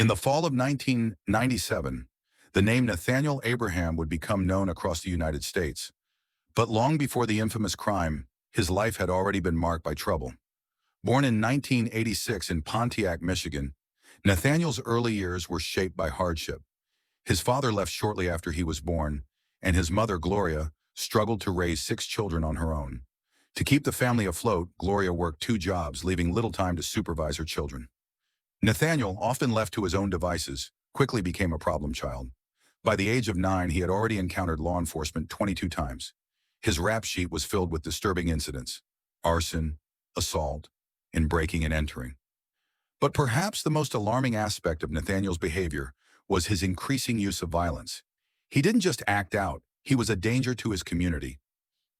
In the fall of 1997, the name Nathaniel Abraham would become known across the United States. But long before the infamous crime, his life had already been marked by trouble. Born in 1986 in Pontiac, Michigan, Nathaniel's early years were shaped by hardship. His father left shortly after he was born, and his mother, Gloria, struggled to raise 6 children on her own. To keep the family afloat, Gloria worked 2 jobs, leaving little time to supervise her children. Nathaniel, often left to his own devices, quickly became a problem child. By the age of 9, he had already encountered law enforcement 22 times. His rap sheet was filled with disturbing incidents: arson, assault, and breaking and entering. But perhaps the most alarming aspect of Nathaniel's behavior was his increasing use of violence. He didn't just act out, he was a danger to his community.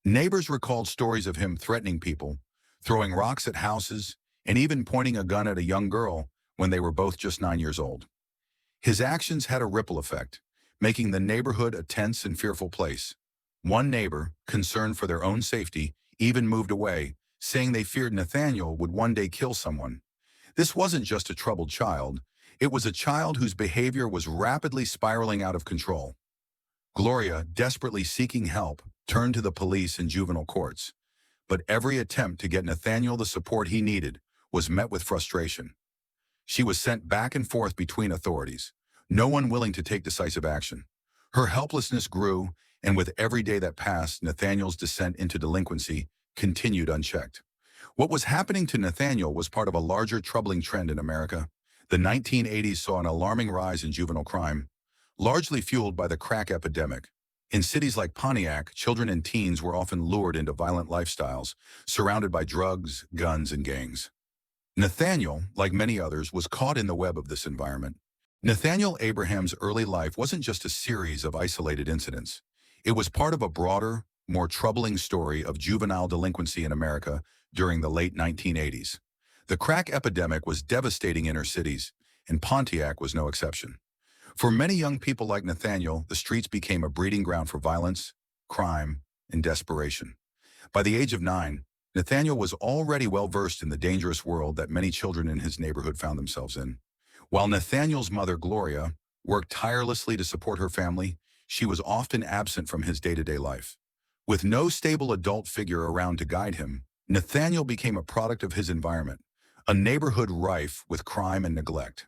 Neighbors recalled stories of him threatening people, throwing rocks at houses, and even pointing a gun at a young girl when they were both just 9 years old. His actions had a ripple effect, making the neighborhood a tense and fearful place. One neighbor, concerned for their own safety, even moved away, saying they feared Nathaniel would one day kill someone. This wasn't just a troubled child, it was a child whose behavior was rapidly spiraling out of control. Gloria, desperately seeking help, turned to the police and juvenile courts. But every attempt to get Nathaniel the support he needed was met with frustration. She was sent back and forth between authorities, no one willing to take decisive action. Her helplessness grew, and with every day that passed, Nathaniel's descent into delinquency continued unchecked. What was happening to Nathaniel was part of a larger troubling trend in America. The 1980s saw an alarming rise in juvenile crime, largely fueled by the crack epidemic. In cities like Pontiac, children and teens were often lured into violent lifestyles, surrounded by drugs, guns, and gangs. Nathaniel, like many others, was caught in the web of this environment. Nathaniel Abraham's early life wasn't just a series of isolated incidents. It was part of a broader, more troubling story of juvenile delinquency in America during the late 1980s. The crack epidemic was devastating inner cities, and Pontiac was no exception. For many young people like Nathaniel, the streets became a breeding ground for violence, crime, and desperation. By the age of 9, Nathaniel was already well-versed in the dangerous world that many children in his neighborhood found themselves in. While Nathaniel's mother, Gloria, worked tirelessly to support her family, she was often absent from his day-to-day life. With no stable adult figure around to guide him, Nathaniel became a product of his environment, a neighborhood rife with crime and neglect.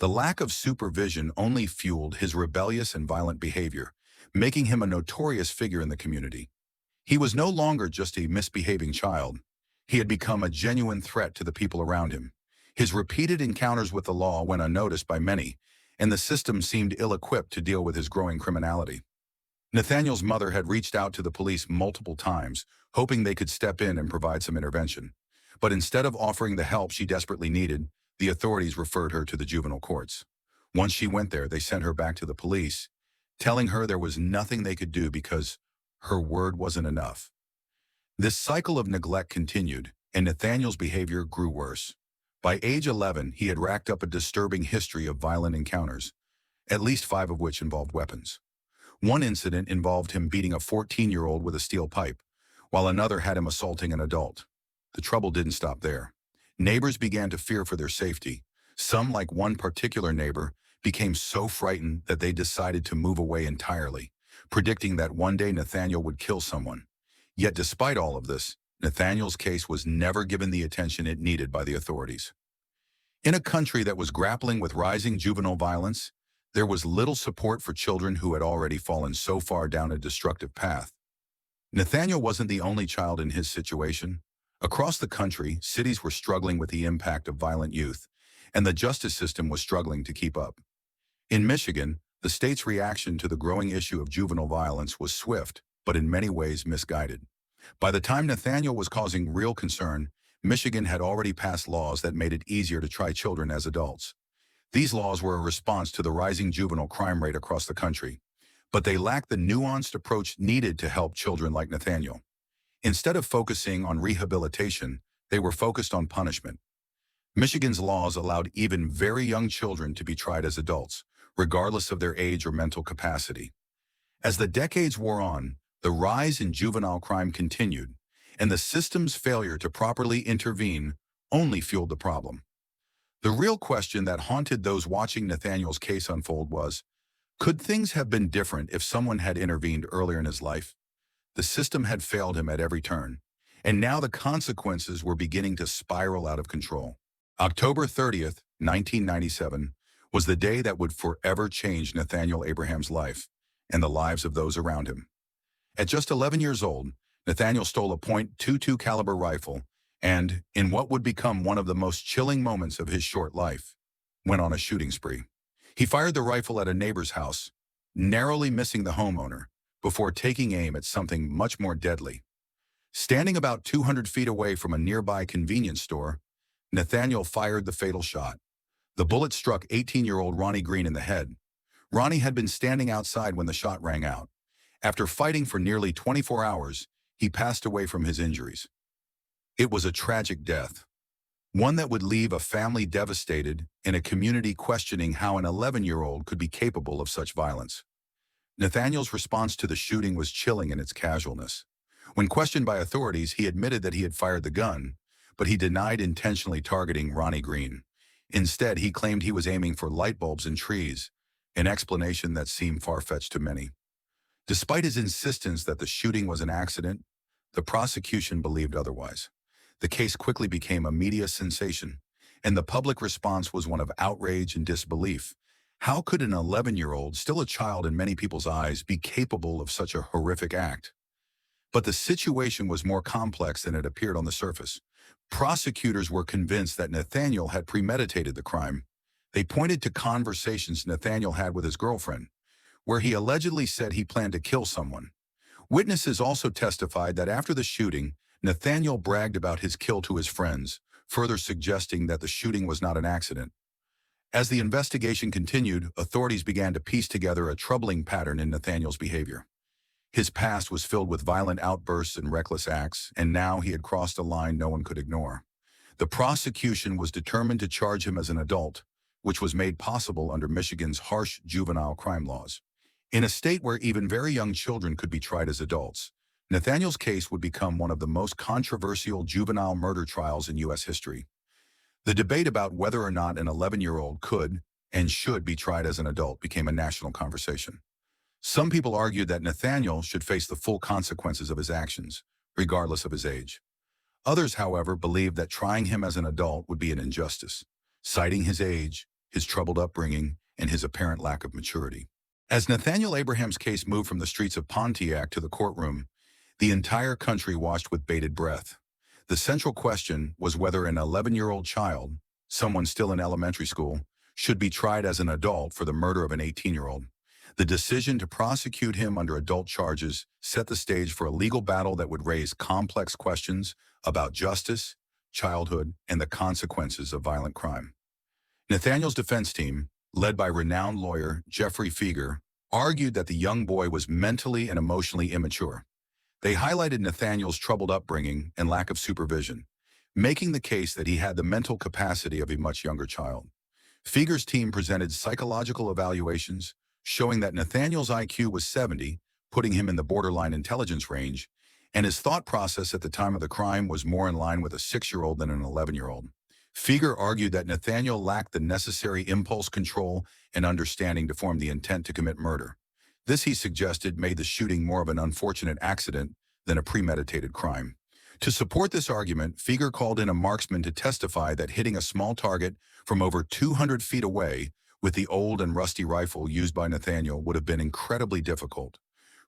The lack of supervision only fueled his rebellious and violent behavior, making him a notorious figure in the community. He was no longer just a misbehaving child. He had become a genuine threat to the people around him. His repeated encounters with the law went unnoticed by many, and the system seemed ill-equipped to deal with his growing criminality. Nathaniel's mother had reached out to the police multiple times, hoping they could step in and provide some intervention. But instead of offering the help she desperately needed, the authorities referred her to the juvenile courts. Once she went there, they sent her back to the police, telling her there was nothing they could do because her word wasn't enough. This cycle of neglect continued, and Nathaniel's behavior grew worse. By age 11, he had racked up a disturbing history of violent encounters, at least 5 of which involved weapons. One incident involved him beating a 14-year-old with a steel pipe, while another had him assaulting an adult. The trouble didn't stop there. Neighbors began to fear for their safety. Some, like one particular neighbor, became so frightened that they decided to move away entirely, predicting that one day Nathaniel would kill someone. Yet despite all of this, Nathaniel's case was never given the attention it needed by the authorities. In a country that was grappling with rising juvenile violence, there was little support for children who had already fallen so far down a destructive path. Nathaniel wasn't the only child in his situation. Across the country, cities were struggling with the impact of violent youth, and the justice system was struggling to keep up. In Michigan, the state's reaction to the growing issue of juvenile violence was swift, but in many ways misguided. By the time Nathaniel was causing real concern, Michigan had already passed laws that made it easier to try children as adults. These laws were a response to the rising juvenile crime rate across the country, but they lacked the nuanced approach needed to help children like Nathaniel. Instead of focusing on rehabilitation, they were focused on punishment. Michigan's laws allowed even very young children to be tried as adults, regardless of their age or mental capacity. As the decades wore on, the rise in juvenile crime continued, and the system's failure to properly intervene only fueled the problem. The real question that haunted those watching Nathaniel's case unfold was, could things have been different if someone had intervened earlier in his life? The system had failed him at every turn, and now the consequences were beginning to spiral out of control. October 30th, 1997, was the day that would forever change Nathaniel Abraham's life and the lives of those around him. At just 11 years old, Nathaniel stole a .22 caliber rifle and, in what would become one of the most chilling moments of his short life, went on a shooting spree. He fired the rifle at a neighbor's house, narrowly missing the homeowner, before taking aim at something much more deadly. Standing about 200 feet away from a nearby convenience store, Nathaniel fired the fatal shot. The bullet struck 18-year-old Ronnie Green in the head. Ronnie had been standing outside when the shot rang out. After fighting for nearly 24 hours, he passed away from his injuries. It was a tragic death, one that would leave a family devastated and a community questioning how an 11-year-old could be capable of such violence. Nathaniel's response to the shooting was chilling in its casualness. When questioned by authorities, he admitted that he had fired the gun, but he denied intentionally targeting Ronnie Green. Instead, he claimed he was aiming for light bulbs and trees, an explanation that seemed far-fetched to many. Despite his insistence that the shooting was an accident, the prosecution believed otherwise. The case quickly became a media sensation, and the public response was one of outrage and disbelief. How could an 11-year-old, still a child in many people's eyes, be capable of such a horrific act? But the situation was more complex than it appeared on the surface. Prosecutors were convinced that Nathaniel had premeditated the crime. They pointed to conversations Nathaniel had with his girlfriend, where he allegedly said he planned to kill someone. Witnesses also testified that after the shooting, Nathaniel bragged about his kill to his friends, further suggesting that the shooting was not an accident. As the investigation continued, authorities began to piece together a troubling pattern in Nathaniel's behavior. His past was filled with violent outbursts and reckless acts, and now he had crossed a line no one could ignore. The prosecution was determined to charge him as an adult, which was made possible under Michigan's harsh juvenile crime laws. In a state where even very young children could be tried as adults, Nathaniel's case would become one of the most controversial juvenile murder trials in U.S. history. The debate about whether or not an 11-year-old could and should be tried as an adult became a national conversation. Some people argued that Nathaniel should face the full consequences of his actions, regardless of his age. Others, however, believed that trying him as an adult would be an injustice, citing his age, his troubled upbringing, and his apparent lack of maturity. As Nathaniel Abraham's case moved from the streets of Pontiac to the courtroom, the entire country watched with bated breath. The central question was whether an 11-year-old child, someone still in elementary school, should be tried as an adult for the murder of an 18-year-old. The decision to prosecute him under adult charges set the stage for a legal battle that would raise complex questions about justice, childhood, and the consequences of violent crime. Nathaniel's defense team, led by renowned lawyer Jeffrey Feger, argued that the young boy was mentally and emotionally immature. They highlighted Nathaniel's troubled upbringing and lack of supervision, making the case that he had the mental capacity of a much younger child. Feger's team presented psychological evaluations, showing that Nathaniel's IQ was 70, putting him in the borderline intelligence range, and his thought process at the time of the crime was more in line with a 6-year-old than an 11-year-old. Feger argued that Nathaniel lacked the necessary impulse control and understanding to form the intent to commit murder. This, he suggested, made the shooting more of an unfortunate accident than a premeditated crime. To support this argument, Feger called in a marksman to testify that hitting a small target from over 200 feet away with the old and rusty rifle used by Nathaniel would have been incredibly difficult,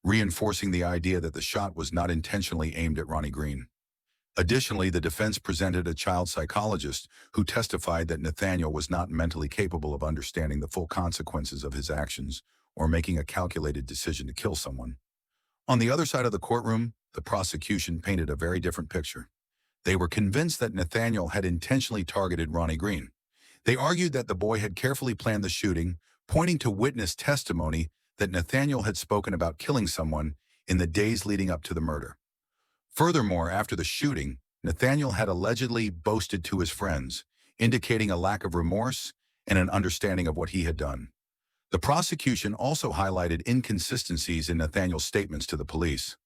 reinforcing the idea that the shot was not intentionally aimed at Ronnie Green. Additionally, the defense presented a child psychologist who testified that Nathaniel was not mentally capable of understanding the full consequences of his actions or making a calculated decision to kill someone. On the other side of the courtroom, the prosecution painted a very different picture. They were convinced that Nathaniel had intentionally targeted Ronnie Green. They argued that the boy had carefully planned the shooting, pointing to witness testimony that Nathaniel had spoken about killing someone in the days leading up to the murder. Furthermore, after the shooting, Nathaniel had allegedly boasted to his friends, indicating a lack of remorse and an understanding of what he had done. The prosecution also highlighted inconsistencies in Nathaniel's statements to the police,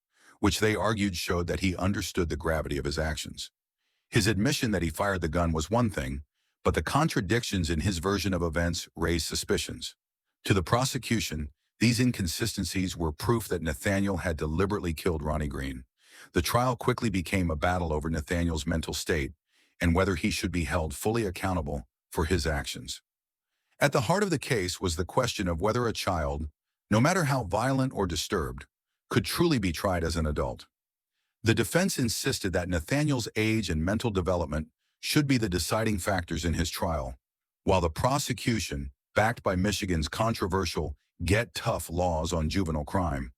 which they argued showed that he understood the gravity of his actions. His admission that he fired the gun was one thing, but the contradictions in his version of events raised suspicions. To the prosecution, these inconsistencies were proof that Nathaniel had deliberately killed Ronnie Green. The trial quickly became a battle over Nathaniel's mental state and whether he should be held fully accountable for his actions. At the heart of the case was the question of whether a child, no matter how violent or disturbed, could truly be tried as an adult. The defense insisted that Nathaniel's age and mental development should be the deciding factors in his trial, while the prosecution, backed by Michigan's controversial Get Tough laws on juvenile crime,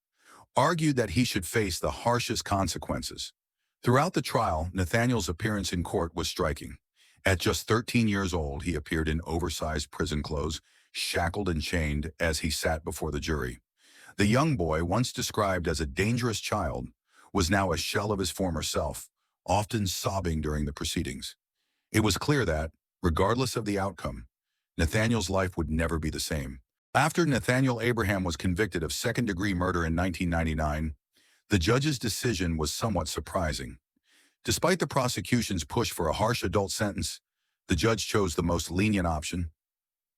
argued that he should face the harshest consequences. Throughout the trial, Nathaniel's appearance in court was striking. At just 13 years old, he appeared in oversized prison clothes, shackled and chained as he sat before the jury. The young boy, once described as a dangerous child, was now a shell of his former self, often sobbing during the proceedings. It was clear that, regardless of the outcome, Nathaniel's life would never be the same. After Nathaniel Abraham was convicted of second-degree murder in 1999, the judge's decision was somewhat surprising. Despite the prosecution's push for a harsh adult sentence, the judge chose the most lenient option.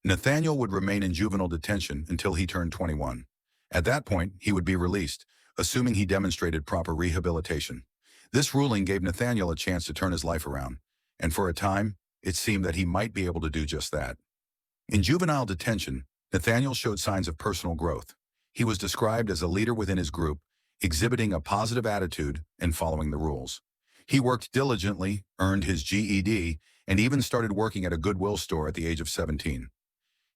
Nathaniel would remain in juvenile detention until he turned 21. At that point, he would be released, assuming he demonstrated proper rehabilitation. This ruling gave Nathaniel a chance to turn his life around, and for a time, it seemed that he might be able to do just that. In juvenile detention, Nathaniel showed signs of personal growth. He was described as a leader within his group, exhibiting a positive attitude and following the rules. He worked diligently, earned his GED, and even started working at a Goodwill store at the age of 17.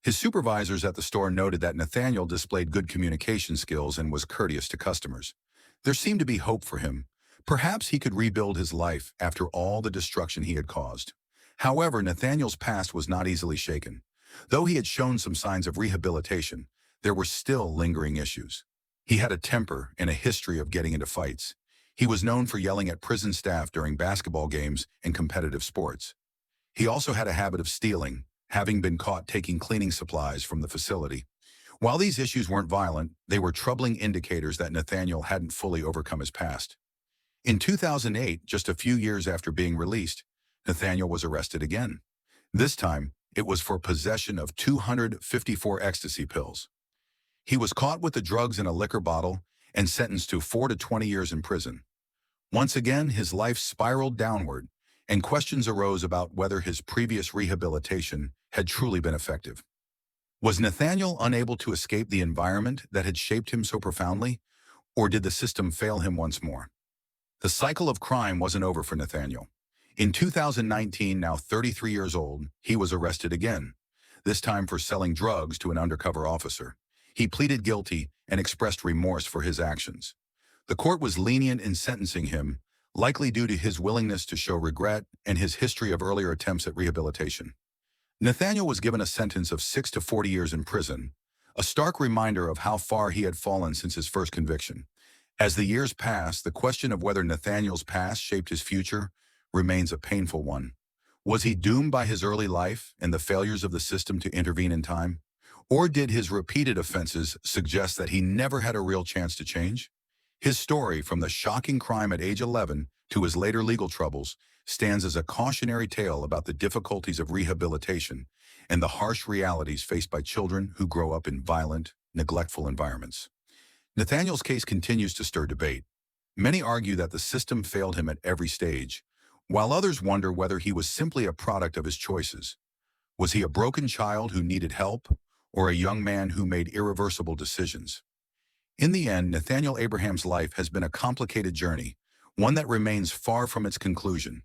His supervisors at the store noted that Nathaniel displayed good communication skills and was courteous to customers. There seemed to be hope for him. Perhaps he could rebuild his life after all the destruction he had caused. However, Nathaniel's past was not easily shaken. Though he had shown some signs of rehabilitation, there were still lingering issues. He had a temper and a history of getting into fights. He was known for yelling at prison staff during basketball games and competitive sports. He also had a habit of stealing, having been caught taking cleaning supplies from the facility. While these issues weren't violent, they were troubling indicators that Nathaniel hadn't fully overcome his past. In 2008, just a few years after being released, Nathaniel was arrested again. This time, it was for possession of 254 ecstasy pills. He was caught with the drugs in a liquor bottle and sentenced to 4 to 20 years in prison. Once again, his life spiraled downward, and questions arose about whether his previous rehabilitation had truly been effective. Was Nathaniel unable to escape the environment that had shaped him so profoundly, or did the system fail him once more? The cycle of crime wasn't over for Nathaniel. In 2019, now 33 years old, he was arrested again, this time for selling drugs to an undercover officer. He pleaded guilty and expressed remorse for his actions. The court was lenient in sentencing him, likely due to his willingness to show regret and his history of earlier attempts at rehabilitation. Nathaniel was given a sentence of 6 to 40 years in prison, a stark reminder of how far he had fallen since his first conviction. As the years passed, the question of whether Nathaniel's past shaped his future remains a painful one. Was he doomed by his early life and the failures of the system to intervene in time? Or did his repeated offenses suggest that he never had a real chance to change? His story, from the shocking crime at age 11 to his later legal troubles, stands as a cautionary tale about the difficulties of rehabilitation and the harsh realities faced by children who grow up in violent, neglectful environments. Nathaniel's case continues to stir debate. Many argue that the system failed him at every stage, while others wonder whether he was simply a product of his choices. Was he a broken child who needed help, or a young man who made irreversible decisions? In the end, Nathaniel Abraham's life has been a complicated journey, one that remains far from its conclusion.